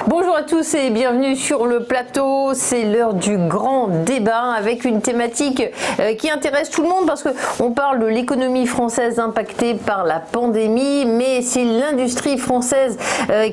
Bonjour à tous et bienvenue sur le plateau. C'est l'heure du grand débat avec une thématique qui intéresse tout le monde parce qu'on parle de l'économie française impactée par la pandémie, mais c'est l'industrie française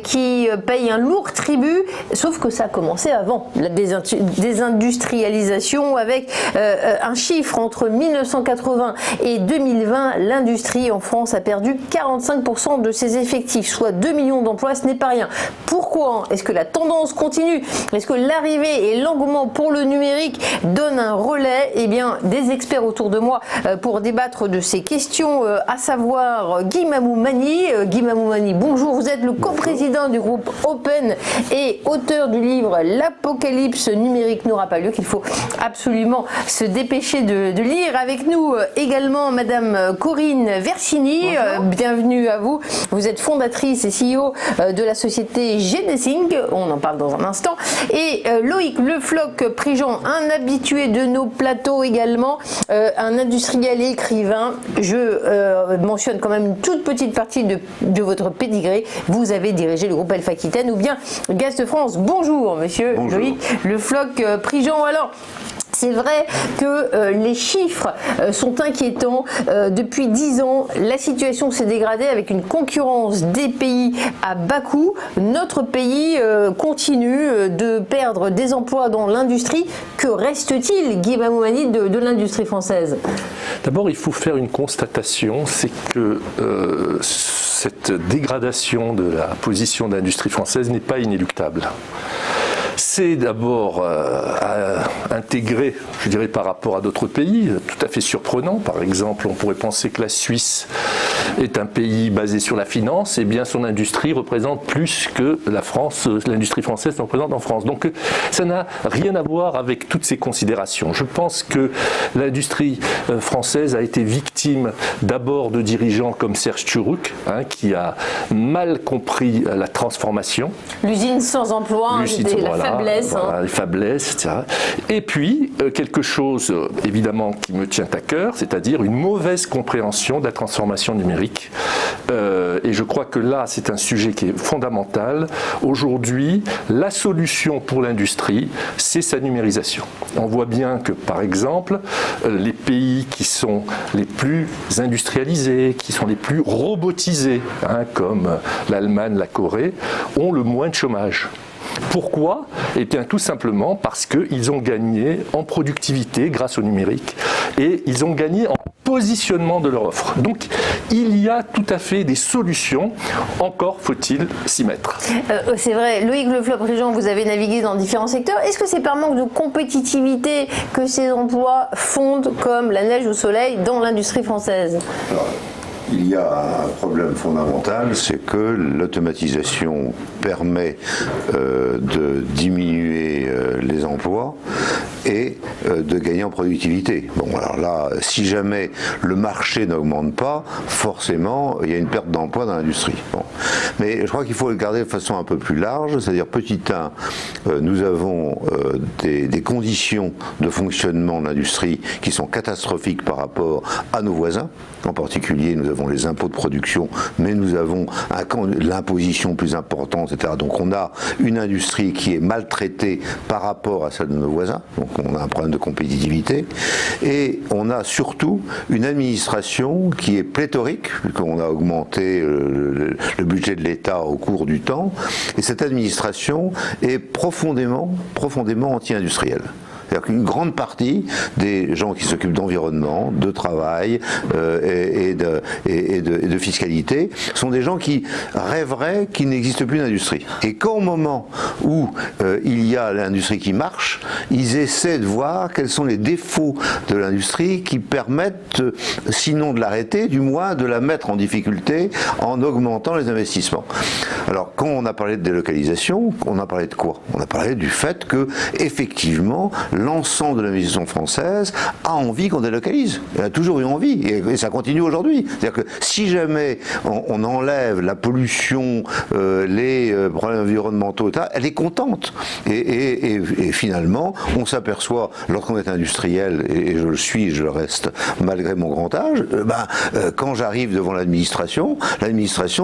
qui paye un lourd tribut, sauf que ça a commencé avant la désindustrialisation avec un chiffre entre 1980 et 2020, l'industrie en France a perdu 45% de ses effectifs, soit 2 millions d'emplois, ce n'est pas rien. Pourquoi? Est-ce que la tendance continue? Est-ce que l'arrivée et l'engouement pour le numérique donnent un relais? Eh bien, des experts autour de moi pour débattre de ces questions, à savoir Guy Mamou-Magny. Guy Mamou-Magny, bonjour, vous êtes le coprésident du groupe Open et auteur du livre L'apocalypse numérique n'aura pas lieu, qu'il faut absolument se dépêcher de lire. Avec nous également Madame Corinne Versini, bienvenue à vous. Vous êtes fondatrice et CEO de la société Genesing, on en parle dans un instant, et Loïc Le Floch-Prigent, un habitué de nos plateaux également, un industriel et écrivain. Je mentionne quand même une toute petite partie de votre pédigré. Vous avez dirigé le groupe Alpha Aquitaine ou bien Gaz de France. Bonjour monsieur. Bonjour. Loïc Le Floch-Prigent. Alors, c'est vrai que les chiffres sont inquiétants. Depuis 10 ans, la situation s'est dégradée avec une concurrence des pays à bas coût. Notre pays continue de perdre des emplois dans l'industrie. Que reste-t-il, Guy Mamou-Magny, de l'industrie française? D'abord, il faut faire une constatation, c'est que cette dégradation de la position de l'industrie française n'est pas inéluctable. C'est d'abord à intégrer, je dirais, par rapport à d'autres pays, tout à fait surprenant. Par exemple, on pourrait penser que la Suisse est un pays basé sur la finance, et bien son industrie représente plus que la France, l'industrie française ne représente en France. Donc ça n'a rien à voir avec toutes ces considérations. Je pense que l'industrie française a été victime d'abord de dirigeants comme Serge Tchuruk, qui a mal compris la transformation. L'usine sans emploi, c'était la faiblesse. Les faiblesses, etc. Et puis, quelque chose évidemment qui me tient à cœur, c'est-à-dire une mauvaise compréhension de la transformation numérique. Et je crois que là, c'est un sujet qui est fondamental. Aujourd'hui, la solution pour l'industrie, c'est sa numérisation. On voit bien que, par exemple, les pays qui sont les plus industrialisés, qui sont les plus robotisés, comme l'Allemagne, la Corée, ont le moins de chômage. Pourquoi? Eh bien tout simplement parce qu'ils ont gagné en productivité grâce au numérique et ils ont gagné en positionnement de leur offre. Donc il y a tout à fait des solutions, encore faut-il s'y mettre. C'est vrai, Loïc Le Floch-Prigent, vous avez navigué dans différents secteurs. Est-ce que c'est par manque de compétitivité que ces emplois fondent comme la neige au soleil dans l'industrie française? Il y a un problème fondamental, c'est que l'automatisation permet de diminuer les emplois et de gagner en productivité. Bon, alors là, si jamais le marché n'augmente pas, forcément, il y a une perte d'emploi dans l'industrie. Bon. Mais je crois qu'il faut le regarder de façon un peu plus large, c'est-à-dire petit 1, nous avons des conditions de fonctionnement de l'industrie qui sont catastrophiques par rapport à nos voisins. En particulier, nous avons les impôts de production, mais nous avons l'imposition plus importante, etc. Donc on a une industrie qui est maltraitée par rapport à celle de nos voisins, donc on a un problème de compétitivité, et on a surtout une administration qui est pléthorique, puisqu'on a augmenté le budget de l'État au cours du temps, et cette administration est profondément anti-industrielle. C'est-à-dire qu'une grande partie des gens qui s'occupent d'environnement, de travail et de fiscalité sont des gens qui rêveraient qu'il n'existe plus d'industrie. Et qu'au moment où il y a l'industrie qui marche, ils essaient de voir quels sont les défauts de l'industrie qui permettent, sinon de l'arrêter, du moins de la mettre en difficulté en augmentant les investissements. Alors, quand on a parlé de délocalisation, on a parlé de quoi? On a parlé du fait que, effectivement, l'ensemble de l'investissement française a envie qu'on délocalise. Elle a toujours eu envie, et ça continue aujourd'hui. C'est-à-dire que si jamais on enlève la pollution, les problèmes environnementaux, elle est contente. Et finalement, on s'aperçoit, lorsqu'on est industriel, et je le suis, je le reste malgré mon grand âge, quand j'arrive devant l'administration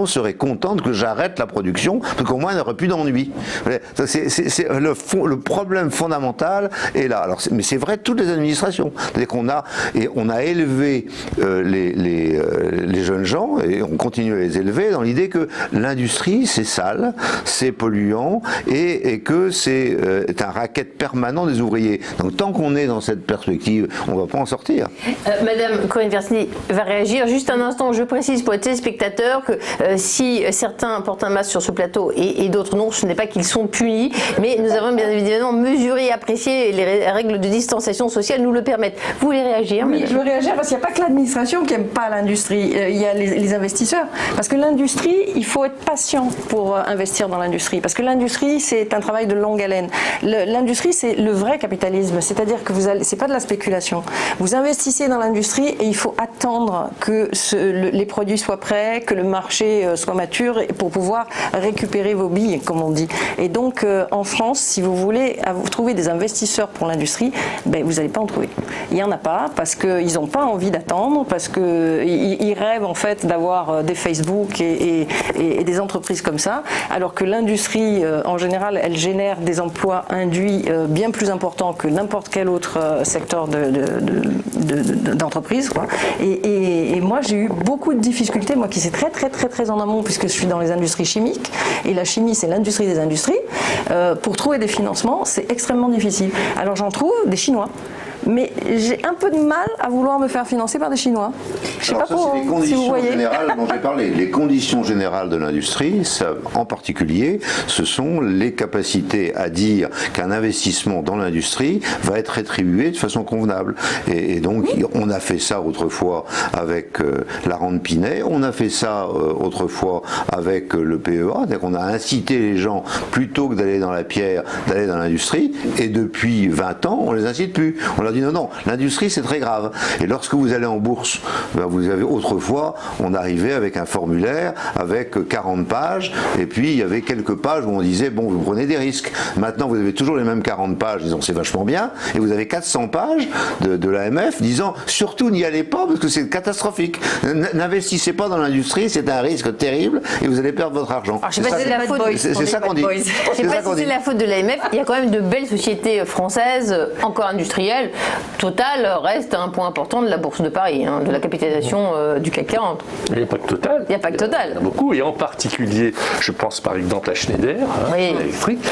serait contente que j'arrête la production, parce qu'au moins elle n'aurait plus d'ennui. C'est le problème fondamental est là. Alors, mais c'est vrai de toutes les administrations. C'est-à-dire qu'on a élevé les jeunes gens, et on continue à les élever dans l'idée que l'industrie c'est sale, c'est polluant, et que c'est un racket permanent des ouvriers. Donc tant qu'on est dans cette perspective, on ne va pas en sortir. Madame Cohen-Versini va réagir. Juste un instant, je précise pour les téléspectateurs que si certains portent un masque sur ce plateau et d'autres non, ce n'est pas qu'ils sont punis, mais nous avons bien évidemment mesuré et apprécié, les règles de distanciation sociale nous le permettent. Vous voulez réagir? Oui, je veux réagir parce qu'il n'y a pas que l'administration qui n'aime pas l'industrie, il y a les investisseurs. Parce que l'industrie, il faut être patient pour investir dans l'industrie, parce que l'industrie, c'est un travail de longue haleine. L'industrie, c'est le vrai capitalisme, c'est-à-dire que c'est pas de la spéculation. Vous investissez dans l'industrie et il faut attendre que les produits soient prêts, que le marché soit mature pour pouvoir récupérer vos billes, comme on dit. Et donc, en France, si vous voulez trouver des investisseurs pour l'industrie, vous n'allez pas en trouver. Il n'y en a pas, parce qu'ils n'ont pas envie d'attendre, parce qu'ils rêvent en fait d'avoir des Facebook et des entreprises comme ça, alors que l'industrie, en général, elle génère des emplois induits bien plus importants que n'importe quel autre secteur d'entreprise, quoi. Et moi, j'ai eu beaucoup de difficultés, moi qui suis très en amont, puisque je suis dans les industries chimiques, et la chimie, c'est l'industrie des industries, pour trouver des financements, c'est extrêmement difficile. Alors j'en trouve des Chinois. Mais j'ai un peu de mal à vouloir me faire financer par des Chinois. Je sais pas si vous voyez. Générales dont j'ai parlé. Les conditions générales de l'industrie, en particulier, ce sont les capacités à dire qu'un investissement dans l'industrie va être rétribué de façon convenable. Et donc, on a fait ça autrefois avec la rente Pinet, on a fait ça autrefois avec le PEA, c'est-à-dire qu'on a incité les gens, plutôt que d'aller dans la pierre, d'aller dans l'industrie, et depuis 20 ans, on les incite plus. On leur dit non, l'industrie c'est très grave. Et lorsque vous allez en bourse, vous avez autrefois, on arrivait avec un formulaire avec 40 pages, et puis il y avait quelques pages où on disait bon, vous prenez des risques. Maintenant vous avez toujours les mêmes 40 pages disant c'est vachement bien, et vous avez 400 pages de l'AMF disant surtout n'y allez pas parce que c'est catastrophique. N'investissez pas dans l'industrie, c'est un risque terrible et vous allez perdre votre argent. C'est ça qu'on dit. Je ne sais pas si c'est la faute de l'AMF, il y a quand même de belles sociétés françaises encore industrielles. Total reste un point important de la Bourse de Paris, de la capitalisation du CAC 40. Il n'y a pas que Total. Il n'y a pas que Total. Il y en a beaucoup, et en particulier, je pense par exemple à Schneider, électrique,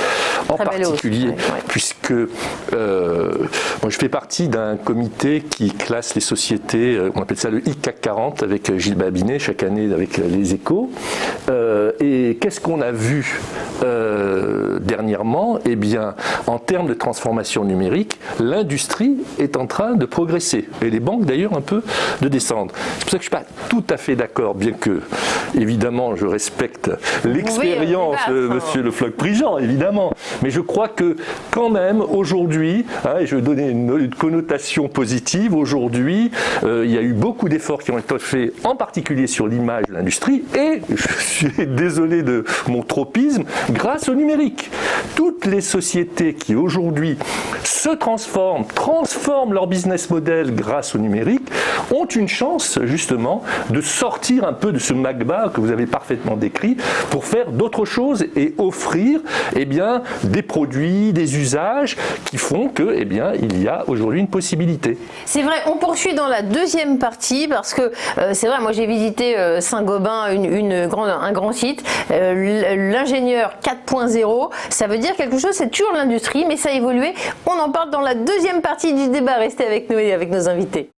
en particulier, puisque moi je fais partie d'un comité qui classe les sociétés, on appelle ça le ICAC 40, avec Gilles Babinet, chaque année avec les Échos. Et qu'est-ce qu'on a vu dernièrement? Eh bien, en termes de transformation numérique, l'industrie est en train de progresser, et les banques d'ailleurs un peu de descendre. C'est pour ça que je ne suis pas tout à fait d'accord, bien que évidemment je respecte l'expérience de monsieur Le Floch-Prigent, évidemment, mais je crois que quand même aujourd'hui, et je vais donner une connotation positive, aujourd'hui il y a eu beaucoup d'efforts qui ont été faits, en particulier sur l'image de l'industrie, et je suis désolé de mon tropisme, grâce au numérique. Toutes les sociétés qui aujourd'hui se transforment leur business model grâce au numérique, ont une chance justement de sortir un peu de ce magma que vous avez parfaitement décrit pour faire d'autres choses et offrir des produits, des usages qui font que il y a aujourd'hui une possibilité. C'est vrai, on poursuit dans la deuxième partie parce que c'est vrai, moi j'ai visité Saint-Gobain, un grand site, l'ingénieur 4.0, ça veut dire quelque chose, c'est toujours l'industrie, mais ça a évolué. On en parle dans la deuxième partie du débat. Restez avec nous et avec nos invités.